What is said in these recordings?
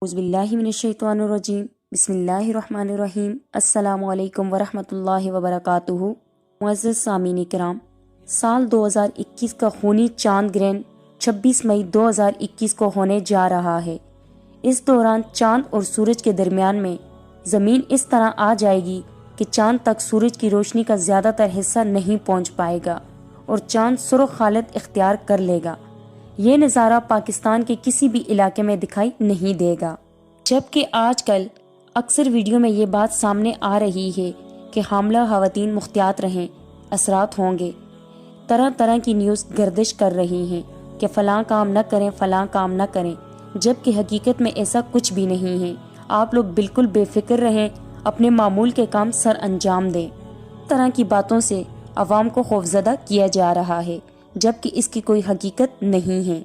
औज़ुबिल्लाहिमिनश्शैतानिर्रजीम बिस्मिल्लाहिर्रहमानिर्रहीम अस्सलामु अलैकुम वरहमतुल्लाहि वबरकातुहू। मुअज़्ज़ज़ सामीन किराम, साल 2021 का खूनी चांद ग्रहण 26 मई 2021 को होने जा रहा है। इस दौरान चांद और सूरज के दरमियान में ज़मीन इस तरह आ जाएगी कि चांद तक सूरज की रोशनी का ज़्यादातर हिस्सा नहीं पहुंच पाएगा और चांद सुर्ख हालत इख्तियार कर लेगा। ये नज़ारा पाकिस्तान के किसी भी इलाके में दिखाई नहीं देगा। जबकि आजकल अक्सर वीडियो में ये बात सामने आ रही है कि हामला ख़वातीन मुख्तियात रहें, असरात होंगे। तरह तरह की न्यूज़ गर्दिश कर रही हैं कि फ़लाँ काम न करें, फ़लाँ काम न करें, जबकि हकीकत में ऐसा कुछ भी नहीं है। आप लोग बिल्कुल बेफिक्र रहें, अपने मामूल के काम सर अंजाम दें। तरह की बातों से अवाम को खौफजदा किया जा रहा है, जबकि इसकी कोई हकीकत नहीं है।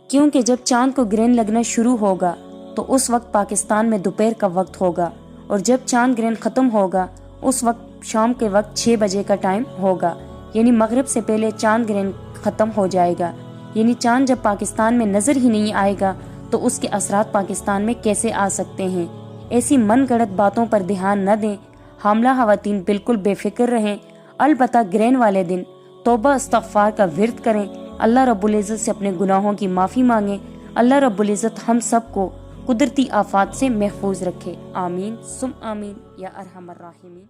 क्योंकि जब चांद को ग्रहण लगना शुरू होगा तो उस वक्त पाकिस्तान में दोपहर का वक्त होगा और जब चांद ग्रहण ख़त्म होगा उस वक्त शाम के वक्त 6 बजे का टाइम होगा। यानी मगरिब से पहले चांद ग्रहण ख़त्म हो जाएगा। यानी चांद जब पाकिस्तान में नज़र ही नहीं आएगा तो उसके असरात पाकिस्तान में कैसे आ सकते हैं। ऐसी मन गढ़ंत बातों पर ध्यान न दें। हामला ख़वातीन बिल्कुल बेफिक्र रहें। अलबत्ता ग्रहण वाले दिन तौबा इस्तग़फ़ार का विर्द करें, अल्लाह रब्बुल इज़्ज़त से अपने गुनाहों की माफ़ी मांगें। अल्लाह रब्बुल इज़्ज़त हम सब को कुदरती आफात से महफूज रखे। आमीन सुम आमीन या अरहमर राहिमीन।